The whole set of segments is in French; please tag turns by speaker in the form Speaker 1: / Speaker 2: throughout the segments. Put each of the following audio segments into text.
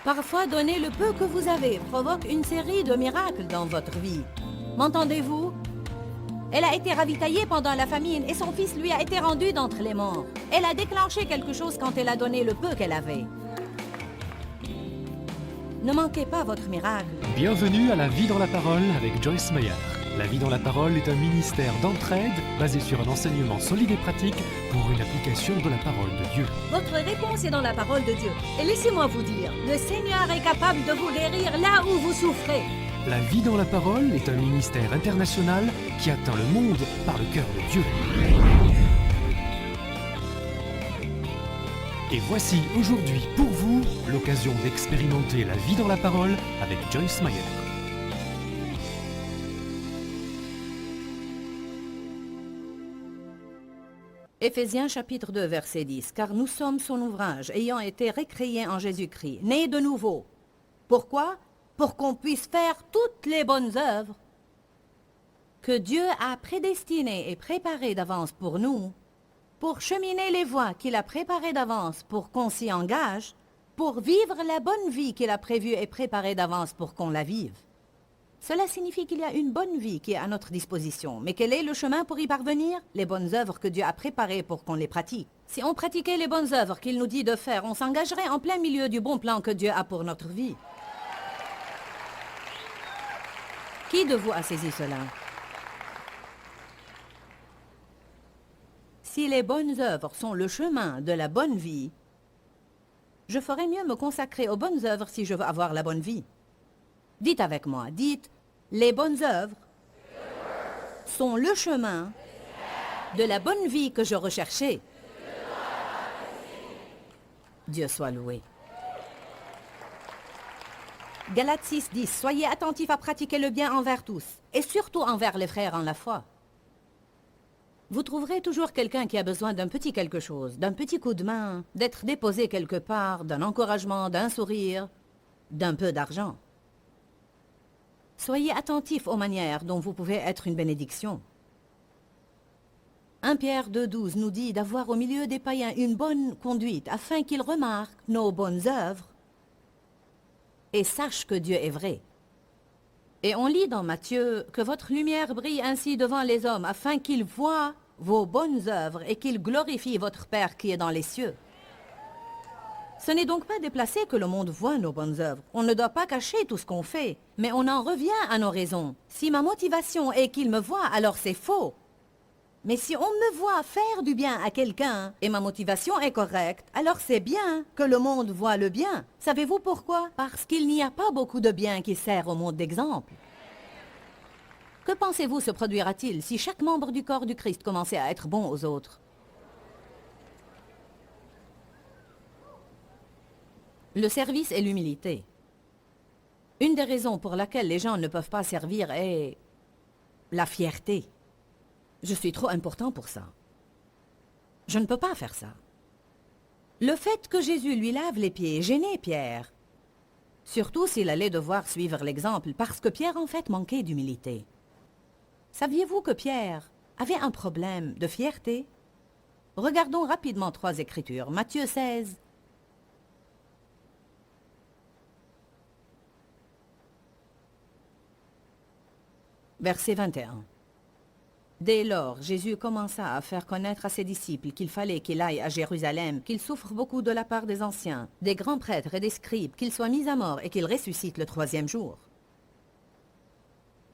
Speaker 1: Parfois, donner le peu que vous avez provoque une série de miracles dans votre vie. M'entendez-vous? Elle a été ravitaillée pendant la famine et son fils lui a été rendu d'entre les morts. Elle a déclenché quelque chose quand elle a donné le peu qu'elle avait. Ne manquez pas votre miracle.
Speaker 2: Bienvenue à La Vie dans la Parole avec Joyce Meyer. La Vie dans la Parole est un ministère d'entraide basé sur un enseignement solide et pratique pour une application de la parole de Dieu.
Speaker 1: Votre réponse est dans la parole de Dieu. Et laissez-moi vous dire, le Seigneur est capable de vous guérir là où vous souffrez.
Speaker 2: La Vie dans la Parole est un ministère international qui atteint le monde par le cœur de Dieu. Et voici aujourd'hui pour vous l'occasion d'expérimenter la vie dans la parole avec Joyce Meyer.
Speaker 1: Éphésiens chapitre 2 verset 10. Car nous sommes son ouvrage, ayant été récréés en Jésus-Christ, nés de nouveau. Pourquoi? Pour qu'on puisse faire toutes les bonnes œuvres que Dieu a prédestinées et préparées d'avance pour nous, pour cheminer les voies qu'il a préparées d'avance pour qu'on s'y engage, pour vivre la bonne vie qu'il a prévue et préparée d'avance pour qu'on la vive. Cela signifie qu'il y a une bonne vie qui est à notre disposition. Mais quel est le chemin pour y parvenir? Les bonnes œuvres que Dieu a préparées pour qu'on les pratique. Si on pratiquait les bonnes œuvres qu'il nous dit de faire, on s'engagerait en plein milieu du bon plan que Dieu a pour notre vie. Qui de vous a saisi cela? Si les bonnes œuvres sont le chemin de la bonne vie, je ferais mieux me consacrer aux bonnes œuvres si je veux avoir la bonne vie. Dites avec moi, dites, les bonnes œuvres sont le chemin de la bonne vie que je recherchais. Dieu soit loué. Galates 6, 10. Soyez attentifs à pratiquer le bien envers tous, et surtout envers les frères en la foi. Vous trouverez toujours quelqu'un qui a besoin d'un petit quelque chose, d'un petit coup de main, d'être déposé quelque part, d'un encouragement, d'un sourire, d'un peu d'argent. Soyez attentifs aux manières dont vous pouvez être une bénédiction. 1 Pierre 2,12 nous dit d'avoir au milieu des païens une bonne conduite afin qu'ils remarquent nos bonnes œuvres et sachent que Dieu est vrai. Et on lit dans Matthieu que votre lumière brille ainsi devant les hommes afin qu'ils voient vos bonnes œuvres et qu'ils glorifient votre Père qui est dans les cieux. Ce n'est donc pas déplacé que le monde voit nos bonnes œuvres. On ne doit pas cacher tout ce qu'on fait, mais on en revient à nos raisons. Si ma motivation est qu'il me voit, alors c'est faux. Mais si on me voit faire du bien à quelqu'un et ma motivation est correcte, alors c'est bien que le monde voit le bien. Savez-vous pourquoi? Parce qu'il n'y a pas beaucoup de bien qui sert au monde d'exemple. Que pensez-vous se produira-t-il si chaque membre du corps du Christ commençait à être bon aux autres? Le service et l'humilité. Une des raisons pour laquelle les gens ne peuvent pas servir est la fierté. Je suis trop important pour ça. Je ne peux pas faire ça. Le fait que Jésus lui lave les pieds gênait Pierre. Surtout s'il allait devoir suivre l'exemple, parce que Pierre en fait manquait d'humilité. Saviez-vous que Pierre avait un problème de fierté? Regardons rapidement 3 écritures. Matthieu 16. Verset 21. Dès lors, Jésus commença à faire connaître à ses disciples qu'il fallait qu'il aille à Jérusalem, qu'il souffre beaucoup de la part des anciens, des grands prêtres et des scribes, qu'il soit mis à mort et qu'il ressuscite le 3e jour.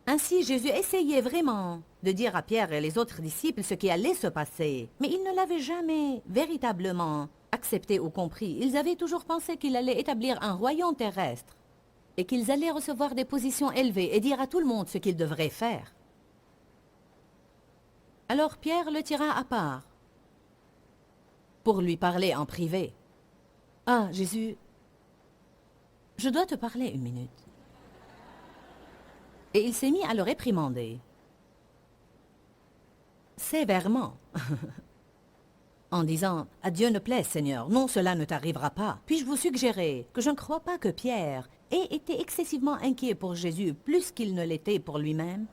Speaker 1: Ainsi, Jésus essayait vraiment de dire à Pierre et les autres disciples ce qui allait se passer, mais ils ne l'avaient jamais véritablement accepté ou compris. Ils avaient toujours pensé qu'il allait établir un royaume terrestre et qu'ils allaient recevoir des positions élevées et dire à tout le monde ce qu'ils devraient faire. Alors Pierre le tira à part pour lui parler en privé. « Ah, Jésus, je dois te parler une minute. » Et il s'est mis à le réprimander sévèrement en disant « À Dieu ne plaise, Seigneur, non, cela ne t'arrivera pas. Puis-je vous suggérer que je ne crois pas que Pierre ait été excessivement inquiet pour Jésus plus qu'il ne l'était pour lui-même?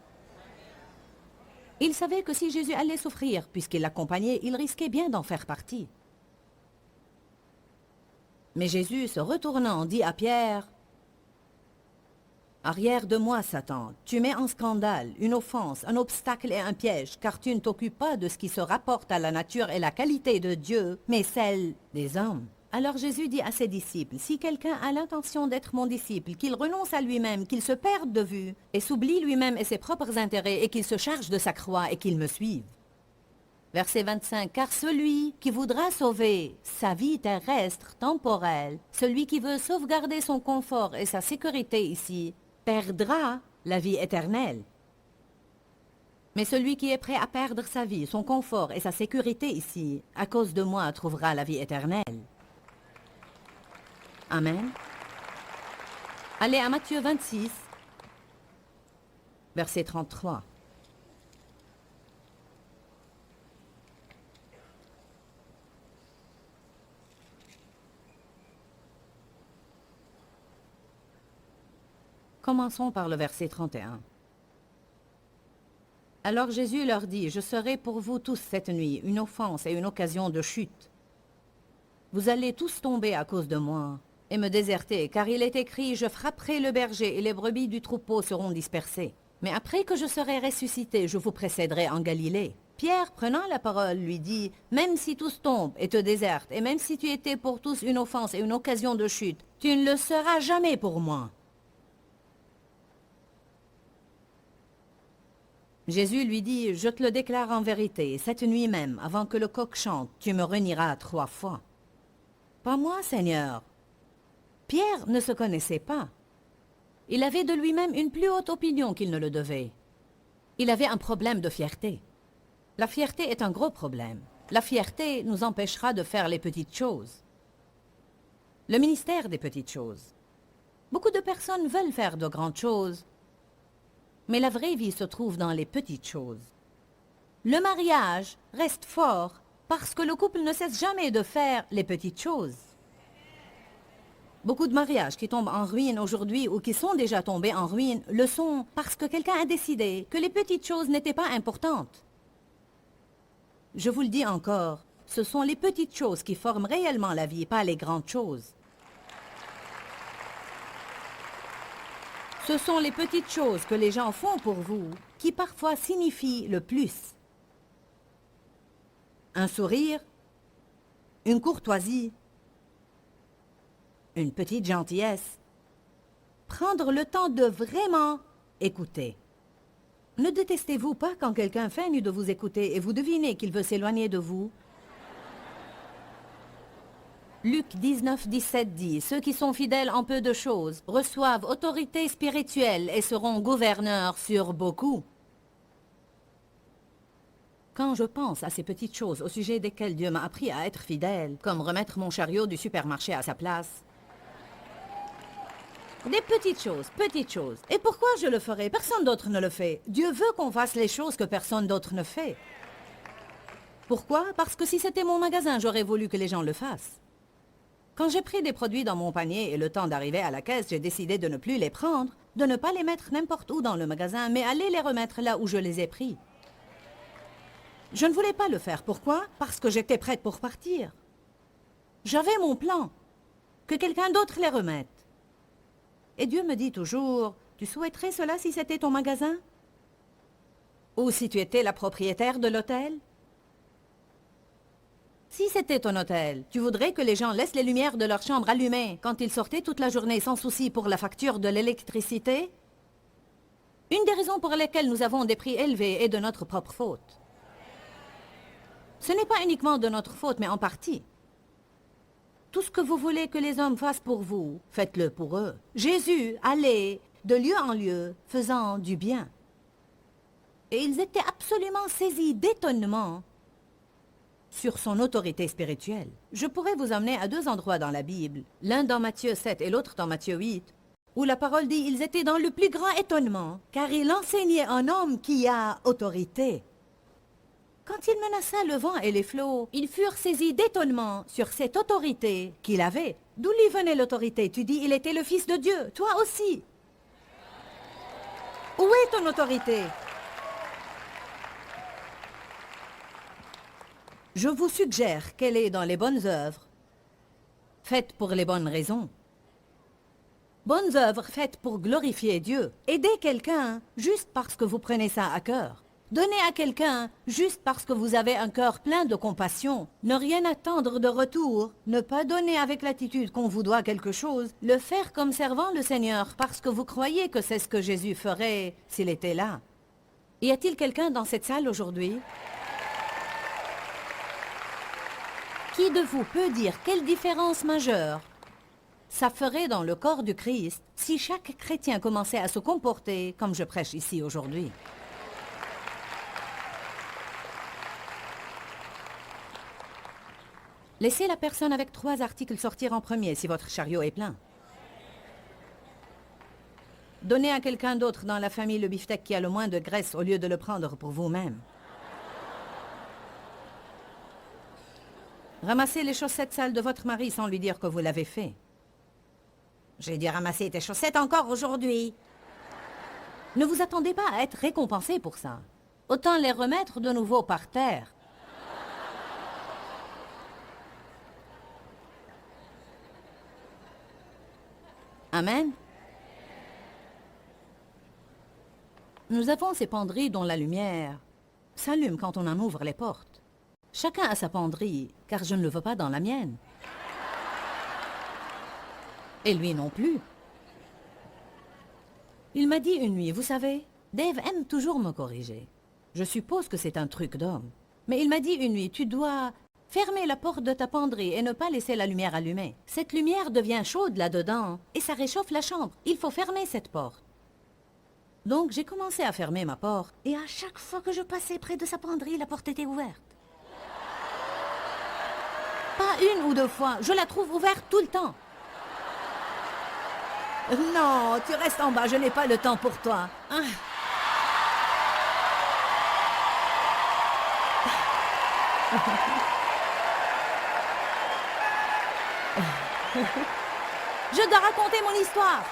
Speaker 1: Il savait que si Jésus allait souffrir, puisqu'il l'accompagnait, il risquait bien d'en faire partie. Mais Jésus, se retournant, dit à Pierre, « Arrière de moi, Satan, tu mets en scandale, une offense, un obstacle et un piège, car tu ne t'occupes pas de ce qui se rapporte à la nature et la qualité de Dieu, mais celle des hommes. » Alors Jésus dit à ses disciples, « Si quelqu'un a l'intention d'être mon disciple, qu'il renonce à lui-même, qu'il se perde de vue, et s'oublie lui-même et ses propres intérêts, et qu'il se charge de sa croix et qu'il me suive. » Verset 25, « Car celui qui voudra sauver sa vie terrestre, temporelle, celui qui veut sauvegarder son confort et sa sécurité ici, perdra la vie éternelle. Mais celui qui est prêt à perdre sa vie, son confort et sa sécurité ici, à cause de moi, trouvera la vie éternelle. » Amen. Allez à Matthieu 26, verset 33. Commençons par le verset 31. Alors Jésus leur dit, « Je serai pour vous tous cette nuit une offense et une occasion de chute. Vous allez tous tomber à cause de moi et me déserter, car il est écrit, je frapperai le berger et les brebis du troupeau seront dispersées. Mais après que je serai ressuscité, je vous précéderai en Galilée. » Pierre, prenant la parole, lui dit, « Même si tous tombent et te désertent, et même si tu étais pour tous une offense et une occasion de chute, tu ne le seras jamais pour moi. » Jésus lui dit, « Je te le déclare en vérité, cette nuit même, avant que le coq chante, tu me renieras 3 fois. » « Pas moi, Seigneur. » Pierre ne se connaissait pas. Il avait de lui-même une plus haute opinion qu'il ne le devait. Il avait un problème de fierté. La fierté est un gros problème. La fierté nous empêchera de faire les petites choses. Le ministère des petites choses. Beaucoup de personnes veulent faire de grandes choses, mais la vraie vie se trouve dans les petites choses. Le mariage reste fort parce que le couple ne cesse jamais de faire les petites choses. Beaucoup de mariages qui tombent en ruine aujourd'hui ou qui sont déjà tombés en ruine le sont parce que quelqu'un a décidé que les petites choses n'étaient pas importantes. Je vous le dis encore, ce sont les petites choses qui forment réellement la vie, pas les grandes choses. Ce sont les petites choses que les gens font pour vous qui parfois signifient le plus. Un sourire, une courtoisie, une petite gentillesse. Prendre le temps de vraiment écouter. Ne détestez-vous pas quand quelqu'un feigne de vous écouter et vous devinez qu'il veut s'éloigner de vous? Luc 19, 17 dit, « Ceux qui sont fidèles en peu de choses reçoivent autorité spirituelle et seront gouverneurs sur beaucoup. » Quand je pense à ces petites choses au sujet desquelles Dieu m'a appris à être fidèle, comme remettre mon chariot du supermarché à sa place, des petites choses. Et pourquoi je le ferai? Personne d'autre ne le fait. Dieu veut qu'on fasse les choses que personne d'autre ne fait. Pourquoi? Parce que si c'était mon magasin, j'aurais voulu que les gens le fassent. Quand j'ai pris des produits dans mon panier et le temps d'arriver à la caisse, j'ai décidé de ne plus les prendre, de ne pas les mettre n'importe où dans le magasin, mais aller les remettre là où je les ai pris. Je ne voulais pas le faire. Pourquoi? Parce que j'étais prête pour partir. J'avais mon plan. Que quelqu'un d'autre les remette. Et Dieu me dit toujours, « Tu souhaiterais cela si c'était ton magasin? Ou si tu étais la propriétaire de l'hôtel? Si c'était ton hôtel, tu voudrais que les gens laissent les lumières de leur chambre allumées quand ils sortaient toute la journée sans souci pour la facture de l'électricité? Une des raisons pour lesquelles nous avons des prix élevés est de notre propre faute. Ce n'est pas uniquement de notre faute, mais en partie. Tout ce que vous voulez que les hommes fassent pour vous, faites-le pour eux. Jésus allait de lieu en lieu, faisant du bien. Et ils étaient absolument saisis d'étonnement sur son autorité spirituelle. Je pourrais vous emmener à 2 endroits dans la Bible, l'un dans Matthieu 7 et l'autre dans Matthieu 8, où la parole dit « Ils étaient dans le plus grand étonnement, car il enseignait un homme qui a autorité. » Quand il menaça le vent et les flots, ils furent saisis d'étonnement sur cette autorité qu'il avait. D'où lui venait l'autorité? Tu dis, il était le Fils de Dieu, toi aussi. Où est ton autorité? Je vous suggère qu'elle est dans les bonnes œuvres. faites pour les bonnes raisons. Bonnes œuvres faites pour glorifier Dieu. Aidez quelqu'un juste parce que vous prenez ça à cœur. Donnez à quelqu'un juste parce que vous avez un cœur plein de compassion. Ne rien attendre de retour. Ne pas donner avec l'attitude qu'on vous doit quelque chose. Le faire comme servant le Seigneur parce que vous croyez que c'est ce que Jésus ferait s'il était là. Y a-t-il quelqu'un dans cette salle aujourd'hui qui de vous peut dire quelle différence majeure ça ferait dans le corps du Christ si chaque chrétien commençait à se comporter comme je prêche ici aujourd'hui? Laissez la personne avec 3 articles sortir en premier si votre chariot est plein. Donnez à quelqu'un d'autre dans la famille le beefsteak qui a le moins de graisse au lieu de le prendre pour vous-même. Ramassez les chaussettes sales de votre mari sans lui dire que vous l'avez fait. J'ai dû ramasser tes chaussettes encore aujourd'hui. Ne vous attendez pas à être récompensé pour ça. Autant les remettre de nouveau par terre. Amen. Nous avons ces penderies dont la lumière s'allume quand on en ouvre les portes. Chacun a sa penderie, car je ne le veux pas dans la mienne. Et lui non plus. Il m'a dit une nuit, vous savez, Dave aime toujours me corriger. Je suppose que c'est un truc d'homme. Mais il m'a dit une nuit, tu dois fermer la porte de ta penderie et ne pas laisser la lumière allumée. Cette lumière devient chaude là-dedans et ça réchauffe la chambre. Il faut fermer cette porte. Donc j'ai commencé à fermer ma porte et à chaque fois que je passais près de sa penderie, la porte était ouverte. Pas 1 ou 2 fois, je la trouve ouverte tout le temps. Non, tu restes en bas, je n'ai pas le temps pour toi. Je dois raconter mon histoire.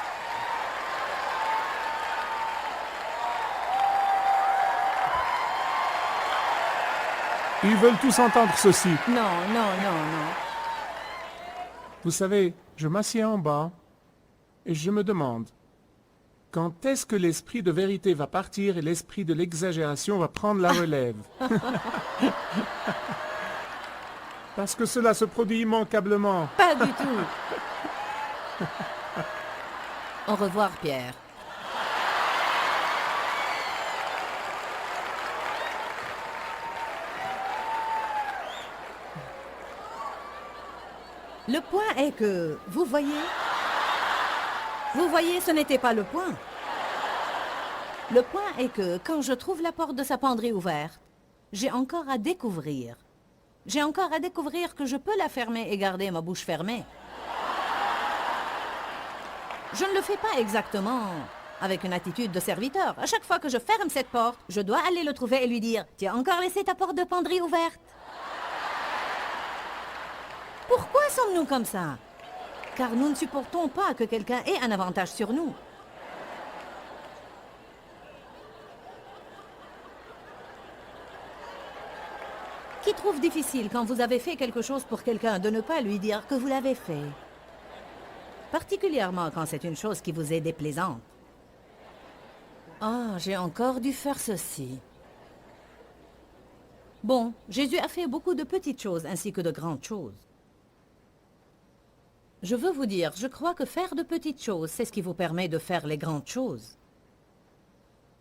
Speaker 3: Ils veulent tous entendre ceci.
Speaker 1: Non, non, non, non.
Speaker 3: Vous savez, je m'assieds en bas et je me demande, quand est-ce que l'esprit de vérité va partir et l'esprit de l'exagération va prendre la relève? Parce que cela se produit immanquablement.
Speaker 1: Pas du tout. Au revoir, Pierre. Le point est que, vous voyez, ce n'était pas le point. Le point est que, quand je trouve la porte de sa penderie ouverte, j'ai encore à découvrir. J'ai encore à découvrir que je peux la fermer et garder ma bouche fermée. Je ne le fais pas exactement avec une attitude de serviteur. À chaque fois que je ferme cette porte, je dois aller le trouver et lui dire « Tu as encore laissé ta porte de penderie ouverte ?» Pourquoi sommes-nous comme ça? Car nous ne supportons pas que quelqu'un ait un avantage sur nous. Qui trouve difficile quand vous avez fait quelque chose pour quelqu'un de ne pas lui dire que vous l'avez fait? Particulièrement quand c'est une chose qui vous est déplaisante. Ah, j'ai encore dû faire ceci. Bon, Jésus a fait beaucoup de petites choses ainsi que de grandes choses. Je veux vous dire, je crois que faire de petites choses, c'est ce qui vous permet de faire les grandes choses.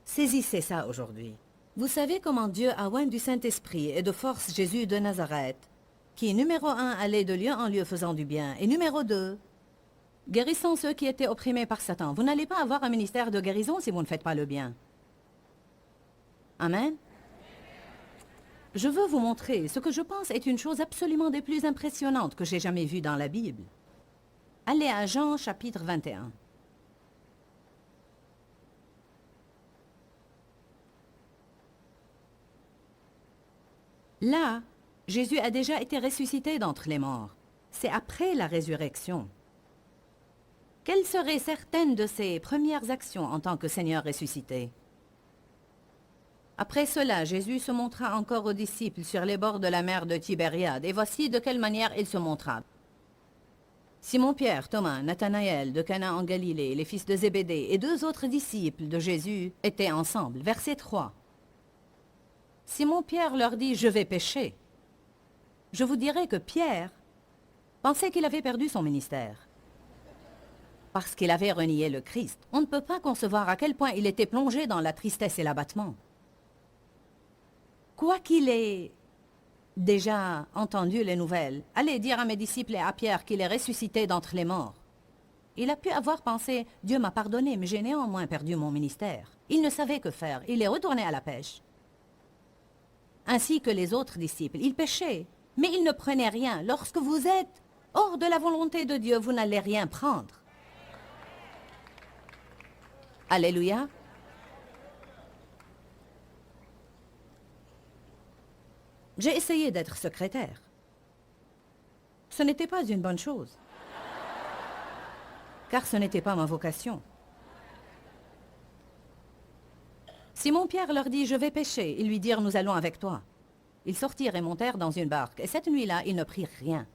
Speaker 1: Saisissez ça aujourd'hui. Vous savez comment Dieu a oint du Saint-Esprit et de force Jésus de Nazareth, qui, numéro 1, allait de lieu en lieu faisant du bien, et numéro 2, guérissant ceux qui étaient opprimés par Satan. Vous n'allez pas avoir un ministère de guérison si vous ne faites pas le bien. Amen. Je veux vous montrer ce que je pense est une chose absolument des plus impressionnantes que j'ai jamais vues dans la Bible. Allez à Jean chapitre 21. Là, Jésus a déjà été ressuscité d'entre les morts. C'est après la résurrection. Quelles seraient certaines de ses premières actions en tant que Seigneur ressuscité? Après cela, Jésus se montra encore aux disciples sur les bords de la mer de Tibériade, et voici de quelle manière il se montra. Simon-Pierre, Thomas, Nathanaël de Cana en Galilée, les fils de Zébédée et 2 autres disciples de Jésus étaient ensemble. Verset 3. Simon-Pierre leur dit « Je vais pêcher ». Je vous dirai que Pierre pensait qu'il avait perdu son ministère parce qu'il avait renié le Christ. On ne peut pas concevoir à quel point il était plongé dans la tristesse et l'abattement. Quoi qu'il ait déjà entendu les nouvelles, allez dire à mes disciples et à Pierre qu'il est ressuscité d'entre les morts. Il a pu avoir pensé « Dieu m'a pardonné, mais j'ai néanmoins perdu mon ministère ». Il ne savait que faire, il est retourné à la pêche. Ainsi que les autres disciples, ils pêchaient, mais ils ne prenaient rien. Lorsque vous êtes hors de la volonté de Dieu, vous n'allez rien prendre. Alléluia. J'ai essayé d'être secrétaire. Ce n'était pas une bonne chose, car ce n'était pas ma vocation. Simon-Pierre leur dit « Je vais pêcher ». Ils lui dirent « Nous allons avec toi ». Ils sortirent et montèrent dans une barque, et cette nuit-là, ils ne prirent rien.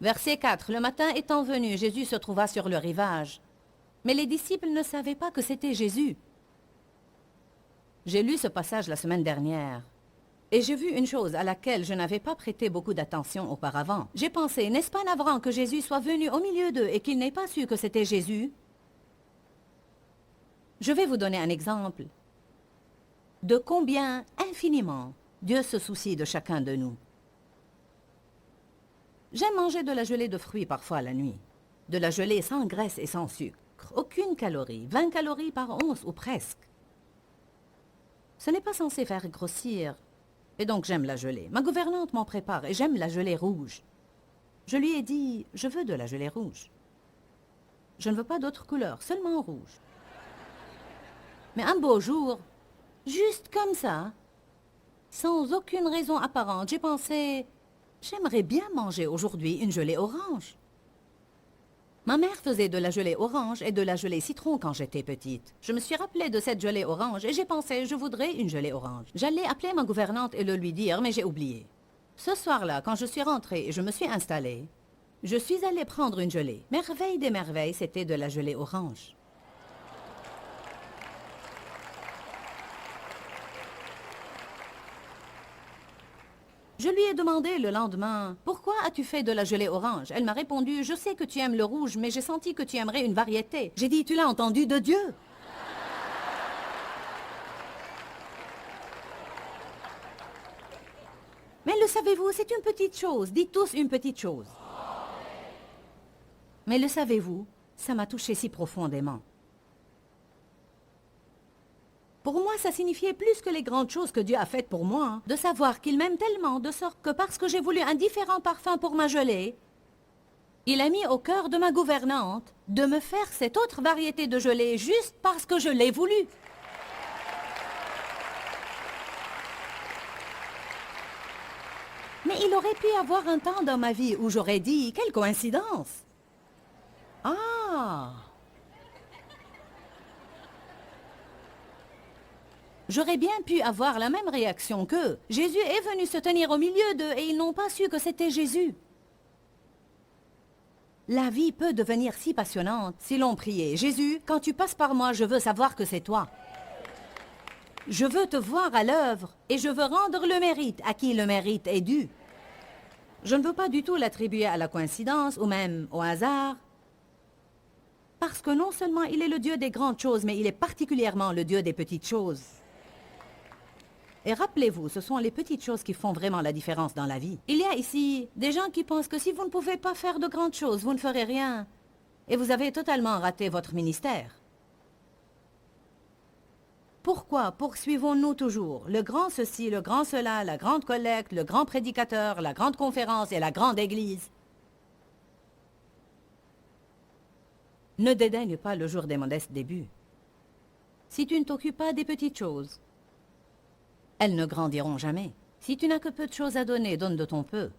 Speaker 1: Verset 4. Le matin étant venu, Jésus se trouva sur le rivage. Mais les disciples ne savaient pas que c'était Jésus. J'ai lu ce passage la semaine dernière, et j'ai vu une chose à laquelle je n'avais pas prêté beaucoup d'attention auparavant. J'ai pensé, n'est-ce pas navrant que Jésus soit venu au milieu d'eux et qu'il n'ait pas su que c'était Jésus? Je vais vous donner un exemple de combien infiniment Dieu se soucie de chacun de nous. J'aime manger de la gelée de fruits parfois la nuit. De la gelée sans graisse et sans sucre. Aucune calorie, 20 calories par once ou presque. Ce n'est pas censé faire grossir, et donc j'aime la gelée. Ma gouvernante m'en prépare et j'aime la gelée rouge. Je lui ai dit, je veux de la gelée rouge. Je ne veux pas d'autre couleur, seulement rouge. Mais un beau jour, juste comme ça, sans aucune raison apparente, j'ai pensé, j'aimerais bien manger aujourd'hui une gelée orange. Ma mère faisait de la gelée orange et de la gelée citron quand j'étais petite. Je me suis rappelée de cette gelée orange et j'ai pensé, je voudrais une gelée orange. J'allais appeler ma gouvernante et le lui dire, mais j'ai oublié. Ce soir-là, quand je suis rentrée et je me suis installée, je suis allée prendre une gelée. Merveille des merveilles, c'était de la gelée orange. Je lui ai demandé le lendemain, « Pourquoi as-tu fait de la gelée orange ?» Elle m'a répondu, « Je sais que tu aimes le rouge, mais j'ai senti que tu aimerais une variété. » J'ai dit, « Tu l'as entendu de Dieu ?» Mais le savez-vous, c'est une petite chose. Dites tous une petite chose. Mais le savez-vous, ça m'a touché si profondément. Pour moi, ça signifiait plus que les grandes choses que Dieu a faites pour moi, de savoir qu'il m'aime tellement, de sorte que parce que j'ai voulu un différent parfum pour ma gelée, il a mis au cœur de ma gouvernante de me faire cette autre variété de gelée juste parce que je l'ai voulu. Mais il aurait pu y avoir un temps dans ma vie où j'aurais dit, quelle coïncidence! Ah! J'aurais bien pu avoir la même réaction qu'eux. Jésus est venu se tenir au milieu d'eux et ils n'ont pas su que c'était Jésus. La vie peut devenir si passionnante si l'on priait. Jésus, quand tu passes par moi, je veux savoir que c'est toi. Je veux te voir à l'œuvre et je veux rendre le mérite à qui le mérite est dû. Je ne veux pas du tout l'attribuer à la coïncidence ou même au hasard. Parce que non seulement il est le Dieu des grandes choses, mais il est particulièrement le Dieu des petites choses. Et rappelez-vous, ce sont les petites choses qui font vraiment la différence dans la vie. Il y a ici des gens qui pensent que si vous ne pouvez pas faire de grandes choses, vous ne ferez rien. Et vous avez totalement raté votre ministère. Pourquoi poursuivons-nous toujours le grand ceci, le grand cela, la grande collecte, le grand prédicateur, la grande conférence et la grande église? Ne dédaigne pas le jour des modestes débuts. Si tu ne t'occupes pas des petites choses, elles ne grandiront jamais. Si tu n'as que peu de choses à donner, donne de ton peu.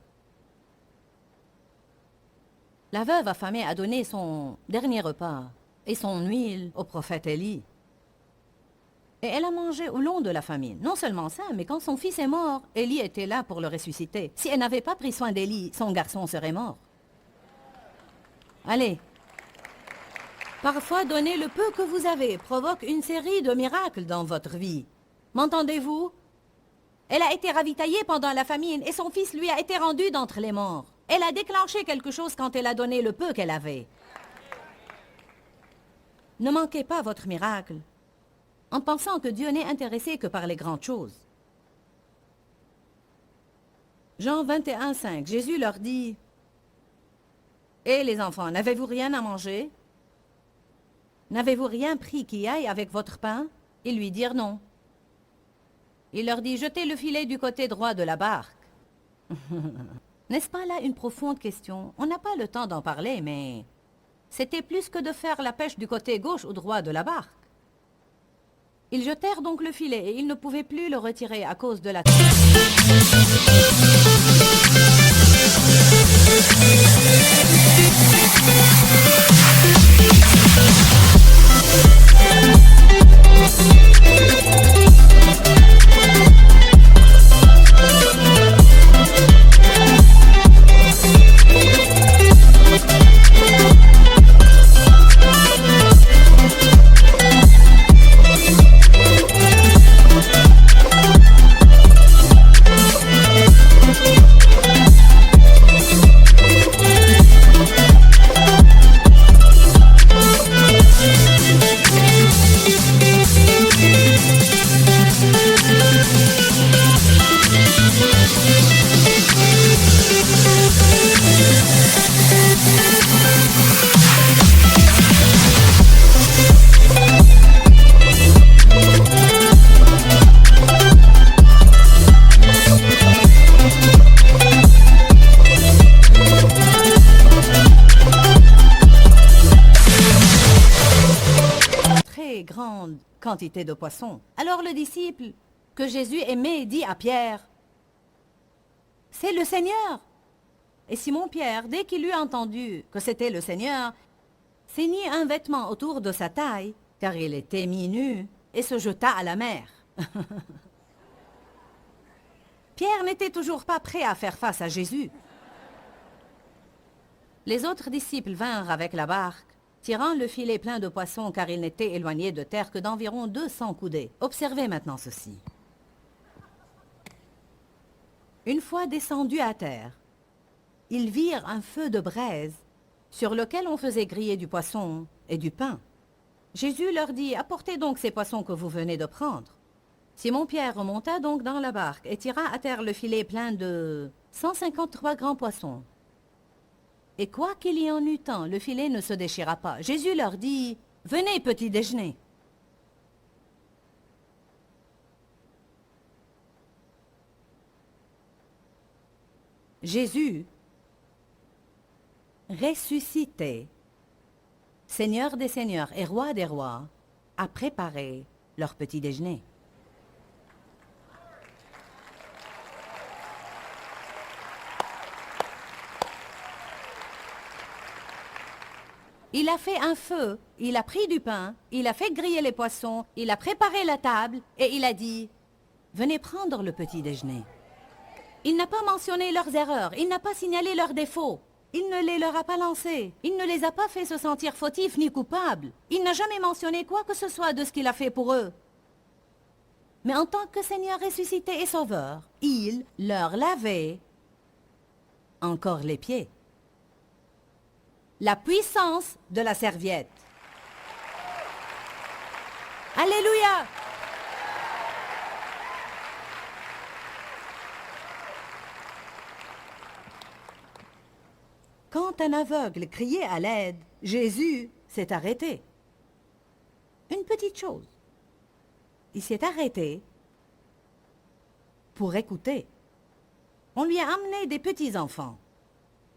Speaker 1: La veuve affamée a donné son dernier repas et son huile au prophète Élie. Et elle a mangé au long de la famine. Non seulement ça, mais quand son fils est mort, Élie était là pour le ressusciter. Si elle n'avait pas pris soin d'Élie, son garçon serait mort. Allez. Parfois, donner le peu que vous avez provoque une série de miracles dans votre vie. M'entendez-vous? Elle a été ravitaillée pendant la famine et son fils lui a été rendu d'entre les morts. Elle a déclenché quelque chose quand elle a donné le peu qu'elle avait. Ne manquez pas votre miracle en pensant que Dieu n'est intéressé que par les grandes choses. Jean 21, 5, Jésus leur dit: « Et les enfants, n'avez-vous rien à manger? N'avez-vous rien pris qui aille avec votre pain? » Ils lui dirent non. Il leur dit: « Jetez le filet du côté droit de la barque. » N'est-ce pas là une profonde question? On n'a pas le temps d'en parler, mais c'était plus que de faire la pêche du côté gauche ou droit de la barque. Ils jetèrent donc le filet et ils ne pouvaient plus le retirer à cause de la tempête. Grande quantité de poissons. Alors le disciple que Jésus aimait dit à Pierre: « C'est le Seigneur !» Et Simon-Pierre, dès qu'il eut entendu que c'était le Seigneur, ceignit un vêtement autour de sa taille, car il était mi-nu, et se jeta à la mer. Pierre n'était toujours pas prêt à faire face à Jésus. Les autres disciples vinrent avec la barque, tirant le filet plein de poissons car il n'était éloigné de terre que d'environ 200 coudées. Observez maintenant ceci. Une fois descendus à terre, ils virent un feu de braise sur lequel on faisait griller du poisson et du pain. Jésus leur dit: « Apportez donc ces poissons que vous venez de prendre. » Simon-Pierre remonta donc dans la barque et tira à terre le filet plein de 153 grands poissons. Et quoi qu'il y en eût tant, le filet ne se déchira pas. Jésus leur dit: « Venez, petit déjeuner. » Jésus, ressuscité, Seigneur des seigneurs et roi des rois, a préparé leur petit déjeuner. Il a fait un feu, il a pris du pain, il a fait griller les poissons, il a préparé la table et il a dit: « Venez prendre le petit déjeuner. » Il n'a pas mentionné leurs erreurs, il n'a pas signalé leurs défauts, il ne les leur a pas lancés, il ne les a pas fait se sentir fautifs ni coupables, il n'a jamais mentionné quoi que ce soit de ce qu'il a fait pour eux. Mais en tant que Seigneur ressuscité et Sauveur, il leur lavait encore les pieds. La puissance de la serviette. Alléluia! Quand un aveugle criait à l'aide, Jésus s'est arrêté. Une petite chose. Il s'est arrêté pour écouter. On lui a amené des petits-enfants.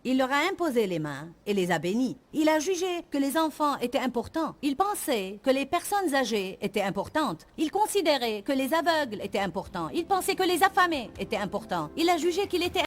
Speaker 1: Il leur a imposé les mains et les a bénis. Il a jugé que les enfants étaient importants. Il pensait que les personnes âgées étaient importantes. Il considérait que les aveugles étaient importants. Il pensait que les affamés étaient importants. Il a jugé qu'il était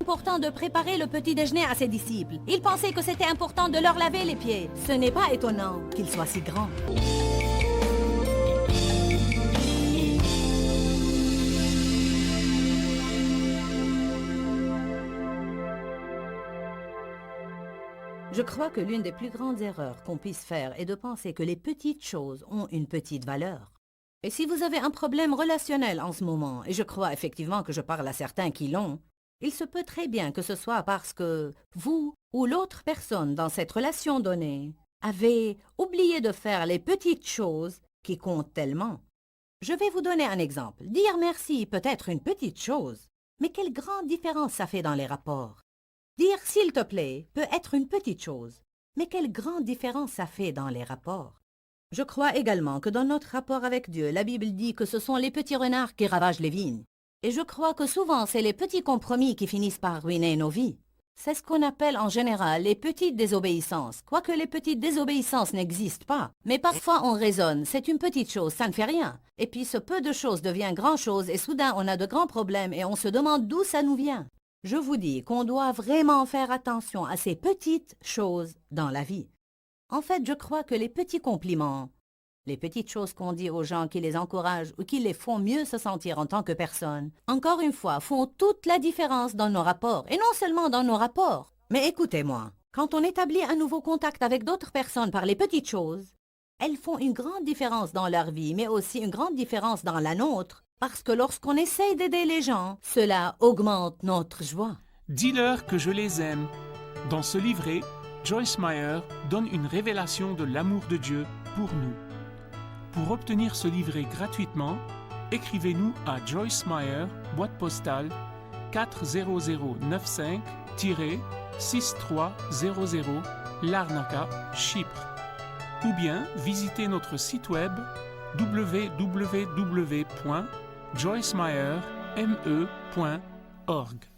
Speaker 1: important de préparer le petit déjeuner à ses disciples. Il pensait que c'était important de leur laver les pieds. Ce n'est pas étonnant qu'il soit si grand. Je crois que l'une des plus grandes erreurs qu'on puisse faire est de penser que les petites choses ont une petite valeur. Et si vous avez un problème relationnel en ce moment, et je crois effectivement que je parle à certains qui l'ont, il se peut très bien que ce soit parce que vous ou l'autre personne dans cette relation donnée avez oublié de faire les petites choses qui comptent tellement. Je vais vous donner un exemple. Dire merci peut être une petite chose, mais quelle grande différence ça fait dans les rapports. Dire « s'il te plaît » peut être une petite chose, mais quelle grande différence ça fait dans les rapports. Je crois également que dans notre rapport avec Dieu, la Bible dit que ce sont les petits renards qui ravagent les vignes. Et je crois que souvent, c'est les petits compromis qui finissent par ruiner nos vies. C'est ce qu'on appelle en général les petites désobéissances, quoique les petites désobéissances n'existent pas. Mais parfois on raisonne, c'est une petite chose, ça ne fait rien. Et puis ce peu de choses devient grand-chose et soudain on a de grands problèmes et on se demande d'où ça nous vient. Je vous dis qu'on doit vraiment faire attention à ces petites choses dans la vie. En fait, je crois que les petits compliments, les petites choses qu'on dit aux gens qui les encouragent ou qui les font mieux se sentir en tant que personne, encore une fois, font toute la différence dans nos rapports, et non seulement dans nos rapports. Mais écoutez-moi, quand on établit un nouveau contact avec d'autres personnes par les petites choses, elles font une grande différence dans leur vie, mais aussi une grande différence dans la nôtre. Parce que lorsqu'on essaye d'aider les gens, cela augmente notre joie.
Speaker 3: Dis-leur que je les aime. Dans ce livret, Joyce Meyer donne une révélation de l'amour de Dieu pour nous. Pour obtenir ce livret gratuitement, écrivez-nous à Joyce Meyer, boîte postale 40095-6300, Larnaca, Chypre. Ou bien visitez notre site web www.joycemeyer.org.